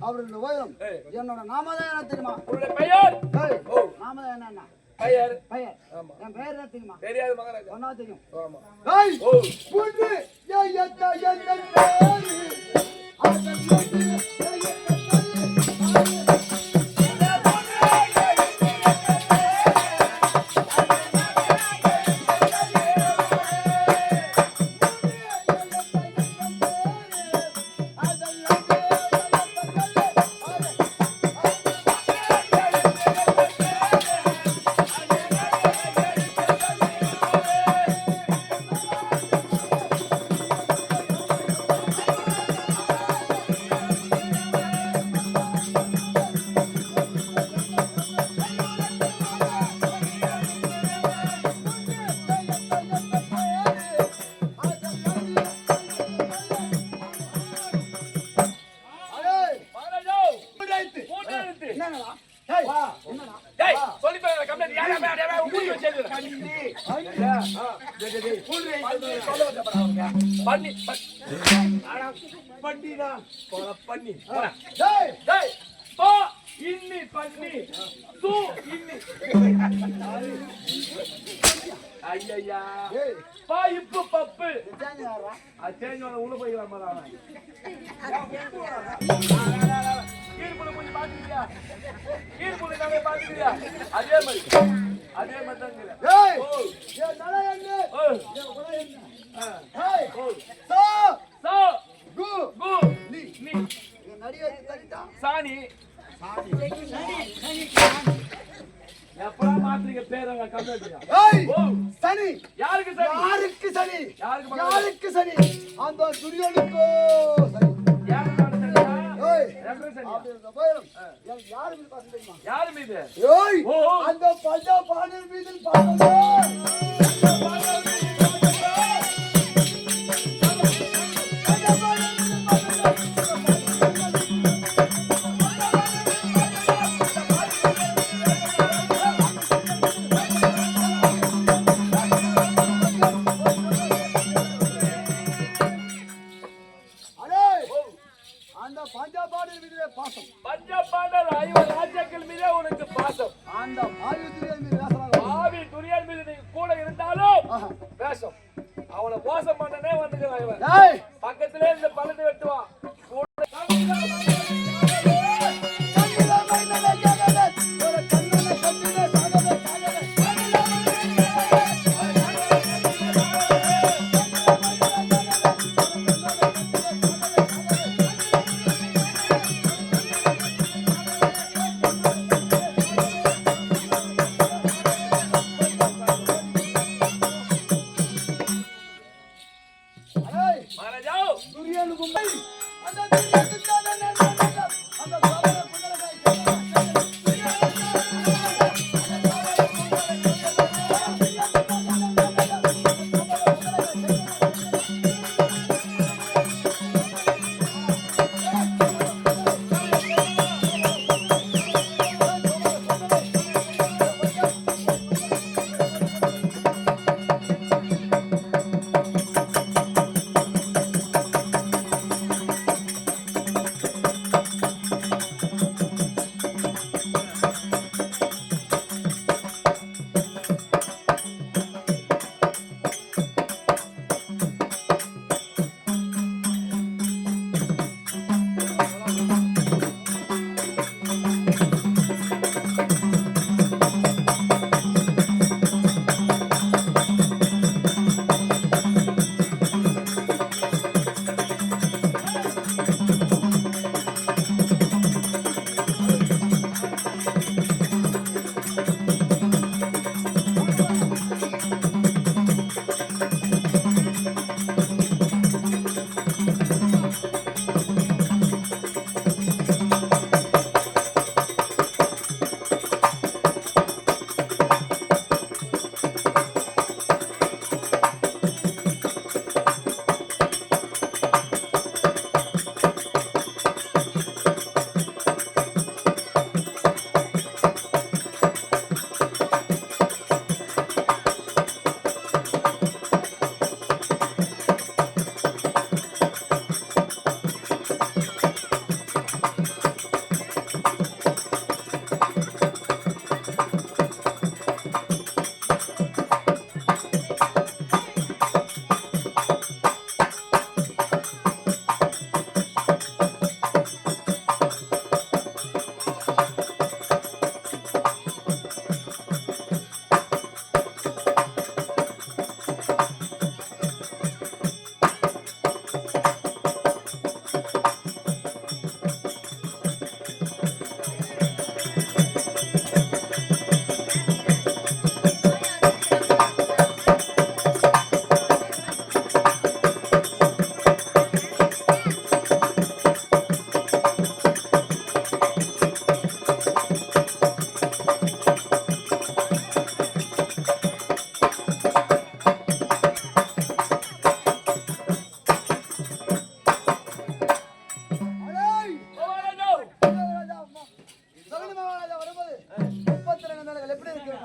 அவருடைய உயரம் என்னோட நாமதான் என்ன தெரியுமா? பெயர் நாமதான் என்ன பெயர்? பெயர் என் பெயர் என்ன தெரியுமா? தெரியாது மகாராஜா. ஒன்னா தெரியும். ஆமா. உள்ள போய்க்கலாம் அதே மாதிரி சாணி எப்படா மாத்திரிக்க பேரங்க சனி யாருக்கு சனி? யாருக்கு சனி? யாருக்கு சனி? அந்த துரியோனுக்கோ சனி. யாரு மீது? அந்த பஞ்சா பாடல் மீது அவனை மோசம் பண்ணனே வந்துக்கிறான். பக்கத்திலே இந்த பழத்தை வெட்டுவான். மகாராஜா துரியனுக்கும்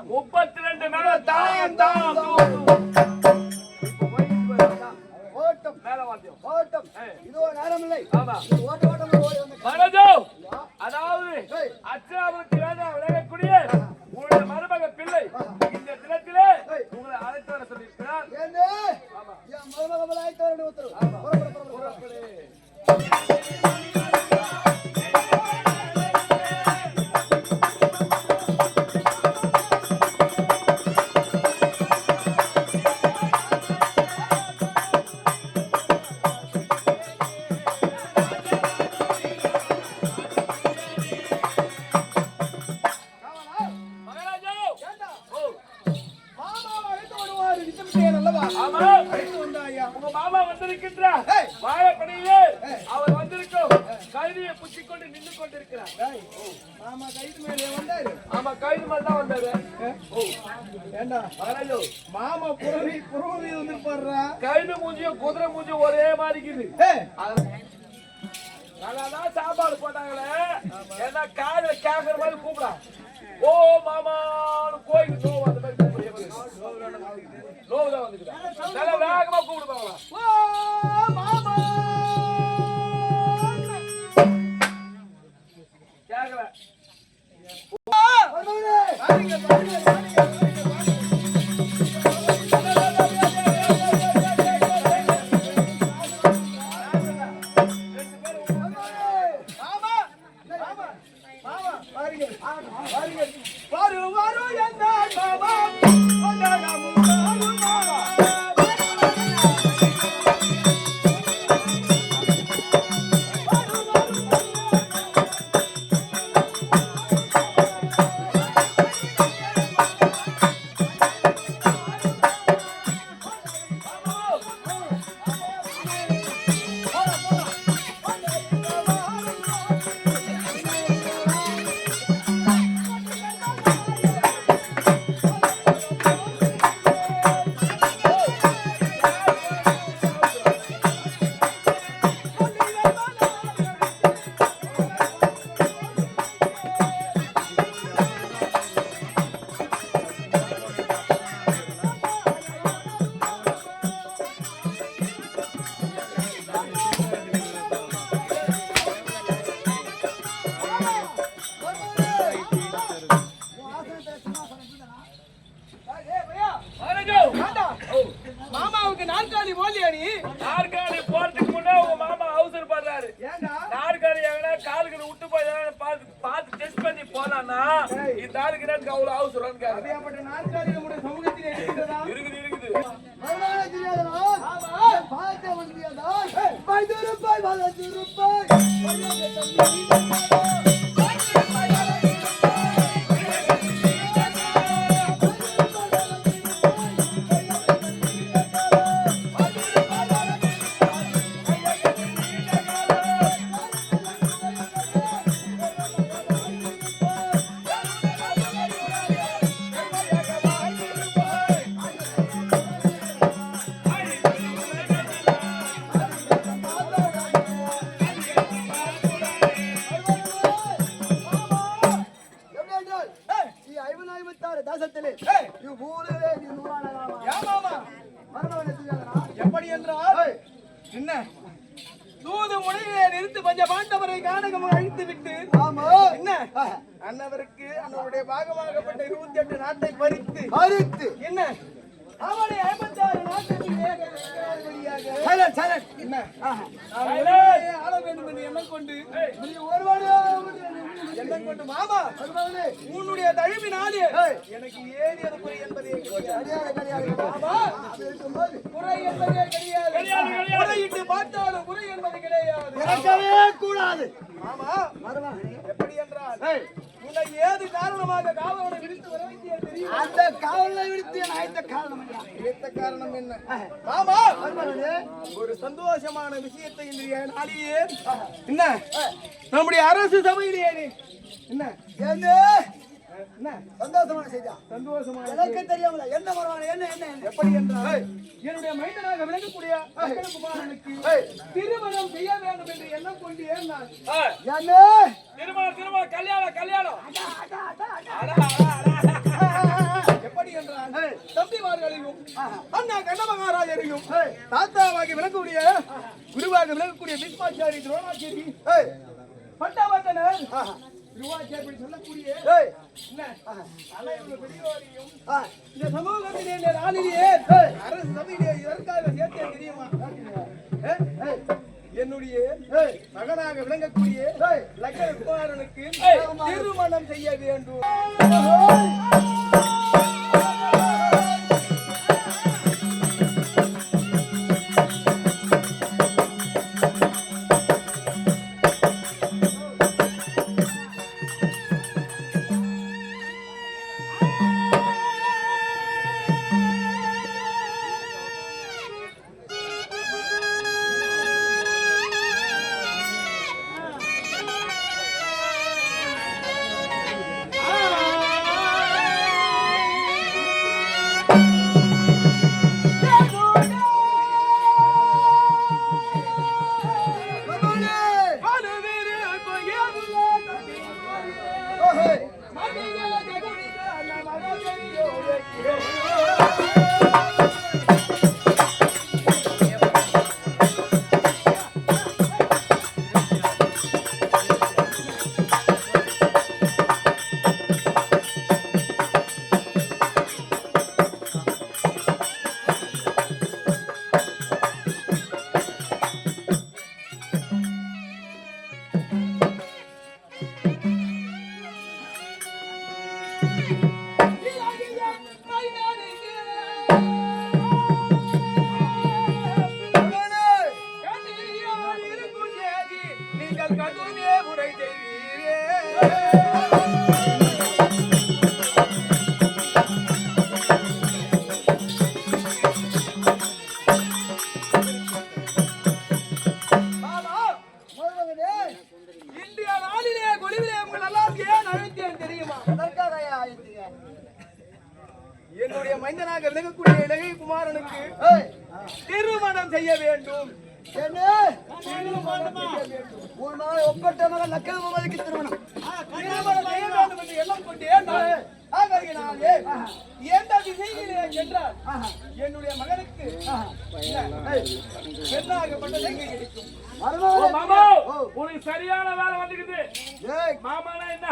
32 மேல தாம் தாம் ஓட்டம் மேல வாத்தியம் ஓட்டம் இதோ நேரம் இல்லை. ஆமா ஓட்ட ஓட்டம் ஓடி வந்து மனோஜோ அதாவது அச்சாபுரத்தில் விளையக்கூடிய உங்களுடைய மருமக பிள்ளை இந்த தினத்திலே உங்களை அழைத்து வர சொல்லியிருக்கிறார். ஏன்னு என் மருமகள் ஆயிட்டு வரணும் உத்தரவு. புறப்படு. உங்க மாமா வந்திருக்கின்றார். வாழைப்படியிலே அவர் வந்திருக்கும் கைதியை புத்திக் கொண்டு நின்று கொண்டிருக்கிறார். மாமா கைது மேலே வந்தாரு. ஆமா கைது மேல தான் வந்தாரு. ஏண்டா மகாராஜோ மாமா புறவி வந்து போடுறா. கைது மூஞ்சியும் குதிரை மூஞ்சியும் ஒரே மாதிரி இருக்குது. அதான் சாப்பாடு போட்டாங்களே ஏன்னா காதுல கேக்குற மாதிரி கூப்பிடா. ஓ மாமான்னு கோயிலுக்கு நோவு அந்த மாதிரி நோவுதான் வந்துக்குதா. நல்ல வேகமா கூப்பிடுவாங்களா. ஓ மாமா கேக்கல. மாமாவுக்கு நாற்காலி போலியாடி. நாற்காலி போறதுக்கு முன்னே உங்க மாமா அவசரப்படுறாரு. நாற்காலி எங்கன்னா காலுக்கு விட்டு போய் பார்த்து டெஸ்ட் பண்ணி போனான்னா இந்த ஆளுக்கு எனக்கு அவ்வளவு அவசரம் நாற்காலி நம்முடைய சமூகத்தில் இருக்கிறதா? இருக்குது இருக்குது. எப்படி என்றால் என்ன தூது முனையிலே நிறுத்து பஞ்ச பாண்டவரை காணகம் அழித்து விட்டு என்ன அன்னவருக்கு அன்னவருடைய பாகமாகப்பட்ட 28 நாட்டை பறித்து என்ன அவனை 56 நாட்டுக்கு என்ன ஆள வேண்டும் என்று எண்ணம் கொண்டு மாமா உன்னுடைய தழுவினாலே எனக்கு ஏறி அது குறை என்பதே குறை என்பதே கிடையாது. குறையிட்டு பார்த்தாலும் குறை என்பது கிடையாது. கூடாது மாமா. எப்படி என்றால் உன்னை ஏது காரணமாக காவலனை விடுத்து வர வேண்டிய தெரியும். அந்த காவலனை விடுத்து ஆயத்த காரணம் காரணம் என்ன மாமா? ஒரு சந்தோஷமான விஷயத்தை இன்றைய நாளிலே என்ன நம்முடைய அரசு சபையிலே என்ன என்ன சந்தோஷமான செய்தியா? சந்தோஷமான எனக்கு தெரியாமல என்ன வருவான என்ன என்ன எப்படி என்றால் என்னுடைய மைந்தனாக விளங்கக்கூடிய குமாரனுக்கு திருமணம் செய்ய வேண்டும் என்று எண்ணம் கொண்டு ஏறினார். திருமணம் கல்யாணம் அண்ணா கண்ணமகாராஜரையும் தாத்தாவாகி விளங்கக்கூடிய குருவாக விளங்கக்கூடிய பீஷ்மாச்சாரி துரோணாச்சாரி பட்டாவர்த்தனர் திருவாச்சாரி சொல்லக்கூடிய பெரியோரையும் இந்த சமூகத்திலே நாளிலேயே அரசு சபையிலே இதற்காக சேர்த்தே தெரியுமா? என்னுடைய மகனாக விளங்கக்கூடிய லக்ஷ்மணனுக்கு திருமணம் செய்ய வேண்டும். என்னுடைய மைந்தனாக விளங்கக்கூடிய இலகை குமாரனுக்கு திருமணம் செய்ய வேண்டும். ஒப்பட்ட மகன் லக்கல் முகமதுக்கு திருமணம் செய்ய வேண்டும் என்று எல்லாம் கொண்டேன். எந்த திசையிலே சென்றால் என்னுடைய மகனுக்கு பெண்ணாகப்பட்ட எங்கே கிடைக்கும்? உனக்கு சரியான வேலை வந்துக்குது. மாமானா என்ன?